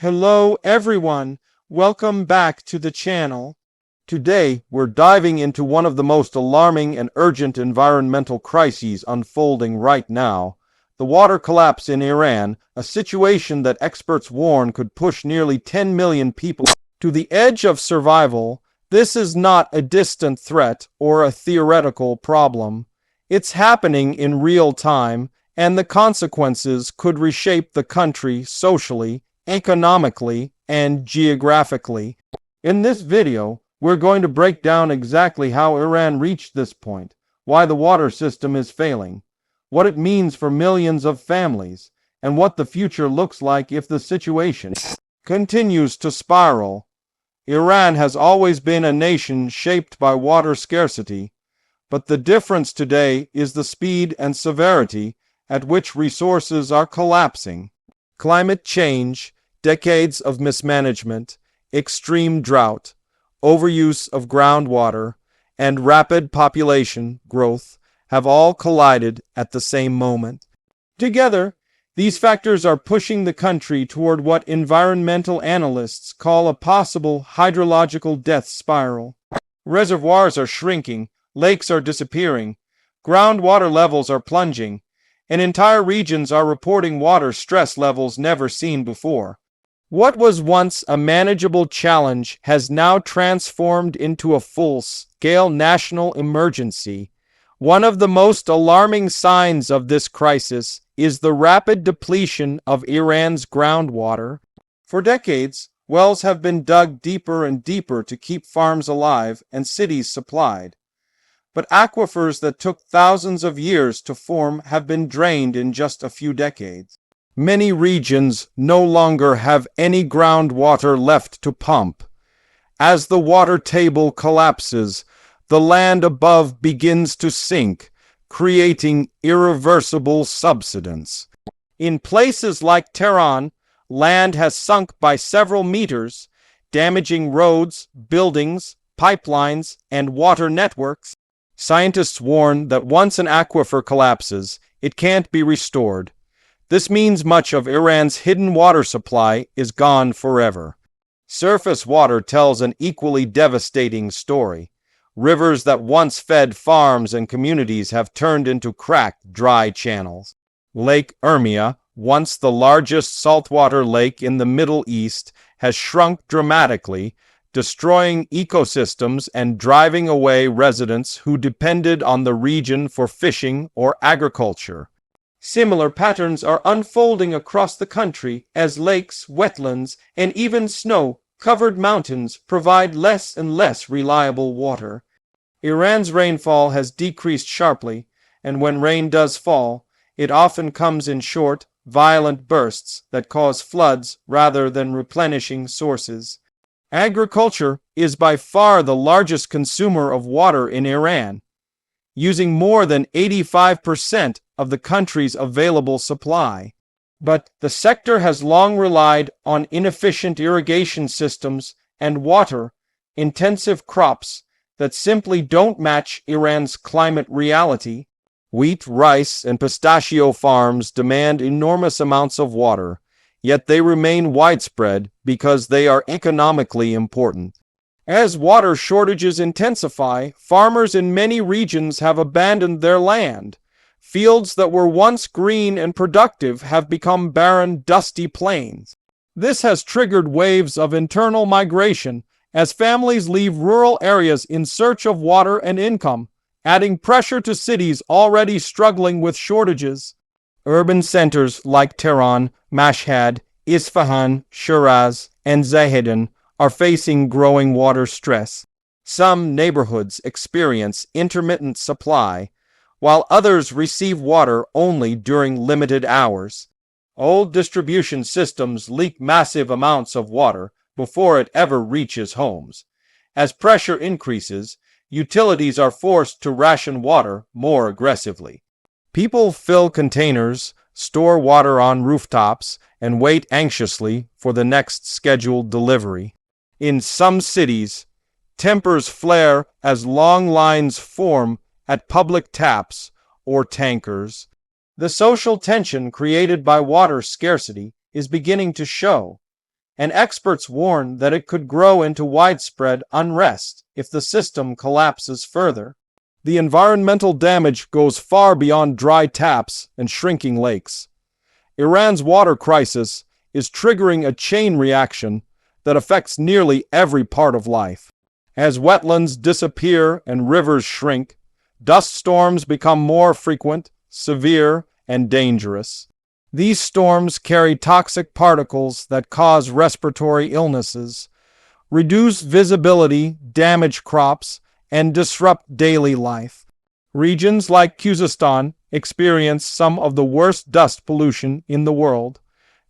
Hello everyone, welcome back to the channel. Today we're diving into one of the most alarming and urgent environmental crises unfolding right now. The water collapse in Iran, a situation that experts warn could push nearly 10 million people to the edge of survival. This is not a distant threat or a theoretical problem. It's happening in real time, and the consequences could reshape the country socially, economically, and geographically. In this video, we're going to break down exactly how Iran reached this point, why the water system is failing, what it means for millions of families, and what the future looks like if the situation continues to spiral. Iran has always been a nation shaped by water scarcity, but the difference today is the speed and severity at which resources are collapsing. Climate change, decades of mismanagement, extreme drought, overuse of groundwater, and rapid population growth have all collided at the same moment. Together, these factors are pushing the country toward what environmental analysts call a possible hydrological death spiral. Reservoirs are shrinking, lakes are disappearing, groundwater levels are plunging, and entire regions are reporting water stress levels never seen before. What was once a manageable challenge has now transformed into a full-scale national emergency. One of the most alarming signs of this crisis is the rapid depletion of Iran's groundwater. For decades, wells have been dug deeper and deeper to keep farms alive and cities supplied. But aquifers that took thousands of years to form have been drained in just a few decades. Many regions no longer have any groundwater left to pump. As the water table collapses, the land above begins to sink, creating irreversible subsidence. In places like Tehran, land has sunk by several meters, damaging roads, buildings, pipelines, and water networks. Scientists warn that once an aquifer collapses, it can't be restored. This means much of Iran's hidden water supply is gone forever. Surface water tells an equally devastating story. Rivers that once fed farms and communities have turned into cracked, dry channels. Lake Urmia, once the largest saltwater lake in the Middle East, has shrunk dramatically, destroying ecosystems and driving away residents who depended on the region for fishing or agriculture. Similar patterns are unfolding across the country as lakes, wetlands, and even snow-covered mountains provide less and less reliable water. Iran's rainfall has decreased sharply, and when rain does fall, it often comes in short, violent bursts that cause floods rather than replenishing sources. Agriculture is by far the largest consumer of water in Iran, using more than 85% of the country's available supply. But the sector has long relied on inefficient irrigation systems and water-intensive crops that simply don't match Iran's climate reality. Wheat, rice, and pistachio farms demand enormous amounts of water, yet they remain widespread because they are economically important. As water shortages intensify, farmers in many regions have abandoned their land. Fields that were once green and productive have become barren, dusty plains. This has triggered waves of internal migration as families leave rural areas in search of water and income, adding pressure to cities already struggling with shortages. Urban centers like Tehran, Mashhad, Isfahan, Shiraz, and Zahedan are facing growing water stress. Some neighborhoods experience intermittent supply, while others receive water only during limited hours. Old distribution systems leak massive amounts of water before it ever reaches homes. As pressure increases, utilities are forced to ration water more aggressively. People fill containers, store water on rooftops, and wait anxiously for the next scheduled delivery. In some cities, tempers flare as long lines form at public taps or tankers. The social tension created by water scarcity is beginning to show. and experts warn that it could grow into widespread unrest if the system collapses further. The environmental damage goes far beyond dry taps and shrinking lakes. Iran's water crisis is triggering a chain reaction that affects nearly every part of life. As wetlands disappear and rivers shrink, dust storms become more frequent, severe, and dangerous. These storms carry toxic particles that cause respiratory illnesses, reduce visibility, damage crops, and disrupt daily life. Regions like Khuzestan experience some of the worst dust pollution in the world.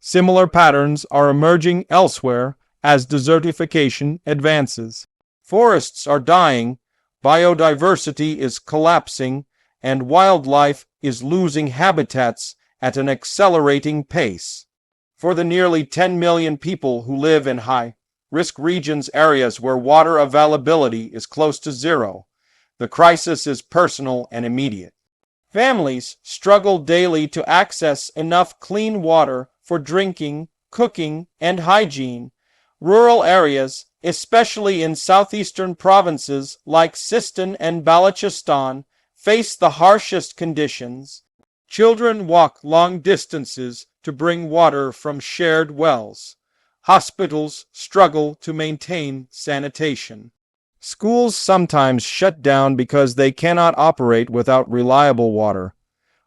Similar patterns are emerging elsewhere as desertification advances. Forests are dying, biodiversity is collapsing, and wildlife is losing habitats at an accelerating pace. For the nearly 10 million people who live in high-risk regions, areas where water availability is close to zero, the crisis is personal and immediate. Families struggle daily to access enough clean water for drinking, cooking, and hygiene. Rural areas, especially in southeastern provinces like Sistan and Balochistan, face the harshest conditions. Children walk long distances to bring water from shared wells. Hospitals struggle to maintain sanitation. Schools sometimes shut down because they cannot operate without reliable water.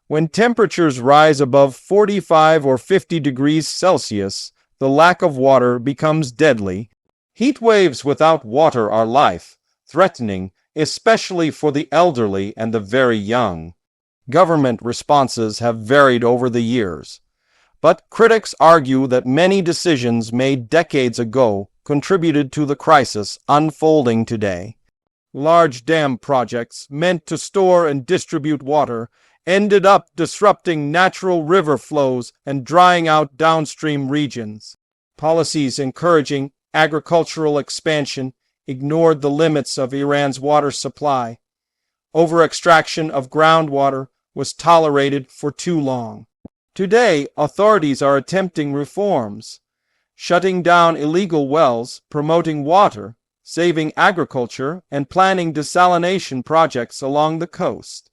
When temperatures rise above 45 or 50 degrees Celsius, the lack of water becomes deadly. Heat waves without water are life-threatening, especially for the elderly and the very young. Government responses have varied over the years, but critics argue that many decisions made decades ago contributed to the crisis unfolding today. Large dam projects meant to store and distribute water ended up disrupting natural river flows and drying out downstream regions. Policies encouraging agricultural expansion ignored the limits of Iran's water supply. Over-extraction of groundwater was tolerated for too long. Today, authorities are attempting reforms, shutting down illegal wells, promoting water, saving agriculture, and planning desalination projects along the coast.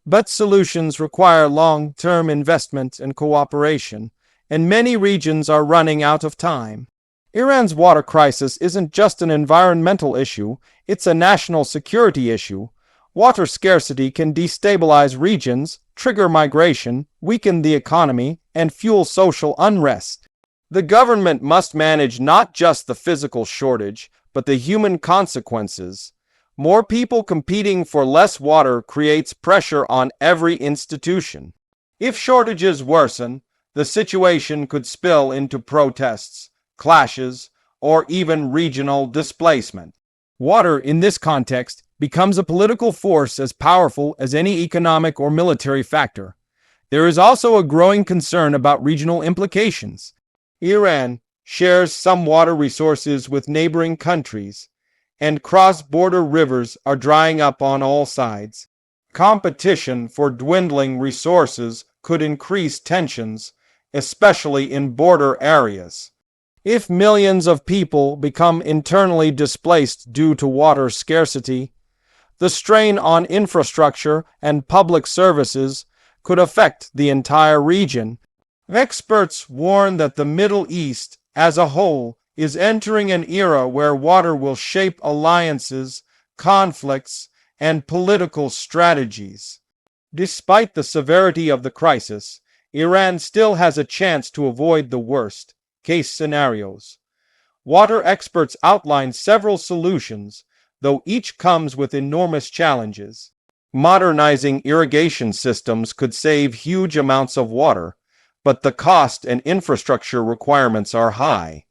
But solutions require long-term investment and cooperation, and many regions are running out of time. Iran's water crisis isn't just an environmental issue, it's a national security issue. Water scarcity can destabilize regions, trigger migration, weaken the economy, and fuel social unrest. The government must manage not just the physical shortage, but the human consequences. More people competing for less water creates pressure on every institution. If shortages worsen, the situation could spill into protests, clashes, or even regional displacement. Water, in this context, becomes a political force as powerful as any economic or military factor. There is also a growing concern about regional implications. Iran shares some water resources with neighboring countries, and cross-border rivers are drying up on all sides. Competition for dwindling resources could increase tensions, especially in border areas. If millions of people become internally displaced due to water scarcity, the strain on infrastructure and public services could affect the entire region. Experts warn that the Middle East as a whole is entering an era where water will shape alliances, conflicts, and political strategies. Despite the severity of the crisis, Iran still has a chance to avoid the worst-case scenarios. Water experts outline several solutions, though each comes with enormous challenges. Modernizing irrigation systems could save huge amounts of water, but the cost and infrastructure requirements are high.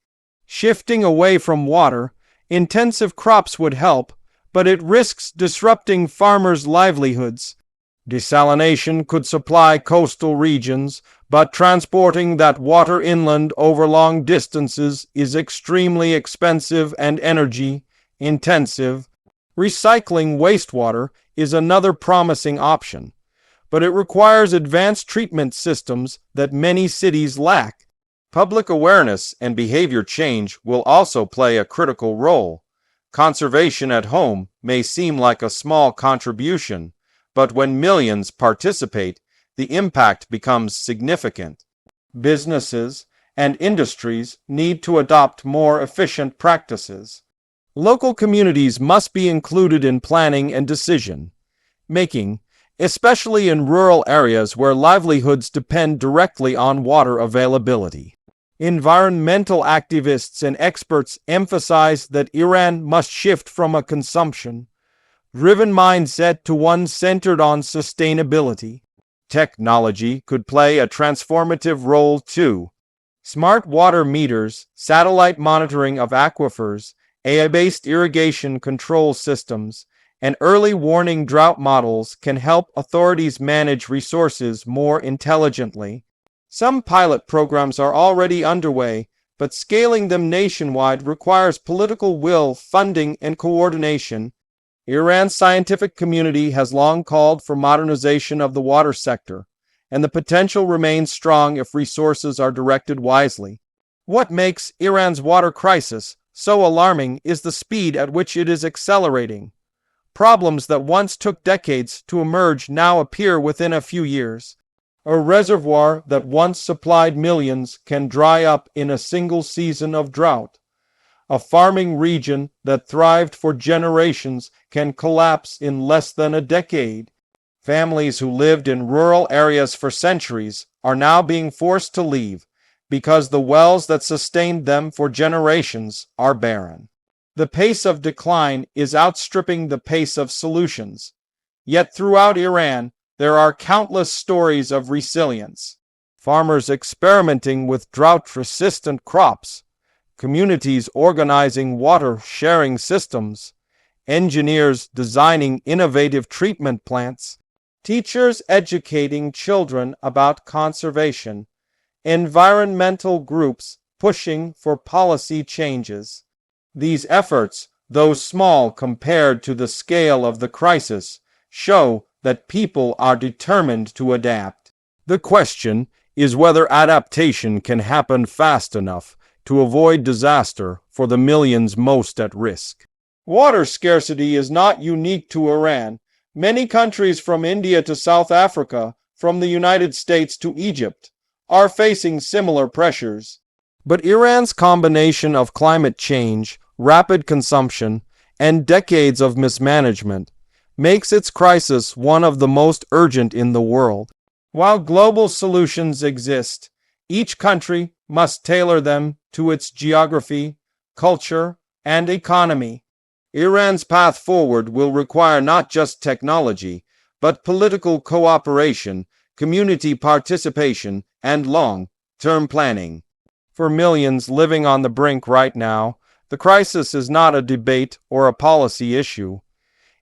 Shifting away from water-intensive crops would help, but it risks disrupting farmers' livelihoods. Desalination could supply coastal regions, but transporting that water inland over long distances is extremely expensive and energy-intensive. Recycling wastewater is another promising option, but it requires advanced treatment systems that many cities lack. Public awareness and behavior change will also play a critical role. Conservation at home may seem like a small contribution, but when millions participate, the impact becomes significant. Businesses and industries need to adopt more efficient practices. Local communities must be included in planning and decision making, especially in rural areas where livelihoods depend directly on water availability. Environmental activists and experts emphasize that Iran must shift from a consumption-driven mindset to one centered on sustainability. Technology could play a transformative role too. Smart water meters, satellite monitoring of aquifers, AI-based irrigation control systems, and early warning drought models can help authorities manage resources more intelligently. Some pilot programs are already underway, but scaling them nationwide requires political will, funding, and coordination. Iran's scientific community has long called for modernization of the water sector, and the potential remains strong if resources are directed wisely. What makes Iran's water crisis so alarming is the speed at which it is accelerating. Problems that once took decades to emerge now appear within a few years. A reservoir that once supplied millions can dry up in a single season of drought. A farming region that thrived for generations can collapse in less than a decade. Families who lived in rural areas for centuries are now being forced to leave because the wells that sustained them for generations are barren. The pace of decline is outstripping the pace of solutions. Yet throughout Iran, there are countless stories of resilience. Farmers experimenting with drought-resistant crops, communities organizing water-sharing systems, engineers designing innovative treatment plants, teachers educating children about conservation, environmental groups pushing for policy changes. These efforts, though small compared to the scale of the crisis, show that people are determined to adapt. The question is whether adaptation can happen fast enough to avoid disaster for the millions most at risk. Water scarcity is not unique to Iran. Many countries from India to South Africa, from the United States to Egypt, are facing similar pressures. But Iran's combination of climate change, rapid consumption, and decades of mismanagement makes its crisis one of the most urgent in the world. While global solutions exist, each country must tailor them to its geography, culture, and economy. Iran's path forward will require not just technology, but political cooperation, community participation, and long-term planning. For millions living on the brink right now, the crisis is not a debate or a policy issue.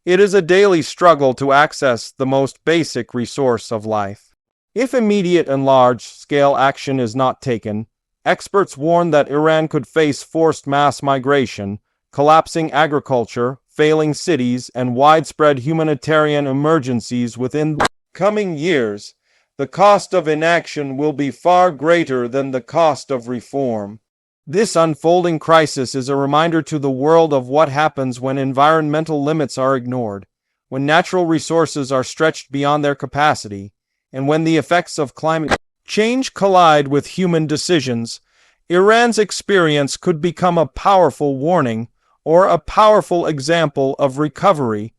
It is a daily struggle to access the most basic resource of life. If immediate and large-scale action is not taken, experts warn that Iran could face forced mass migration, collapsing agriculture, failing cities, and widespread humanitarian emergencies within the coming years. The cost of inaction will be far greater than the cost of reform. This unfolding crisis is a reminder to the world of what happens when environmental limits are ignored, when natural resources are stretched beyond their capacity, and when the effects of climate change collide with human decisions. Iran's experience could become a powerful warning or a powerful example of recovery,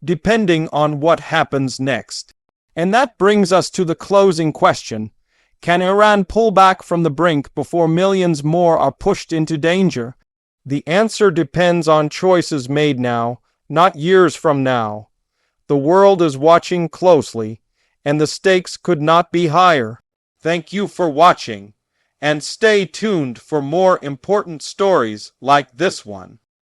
depending on what happens next. And that brings us to the closing question. Can Iran pull back from the brink before millions more are pushed into danger? The answer depends on choices made now, not years from now. The world is watching closely, and the stakes could not be higher. Thank you for watching, and stay tuned for more important stories like this one.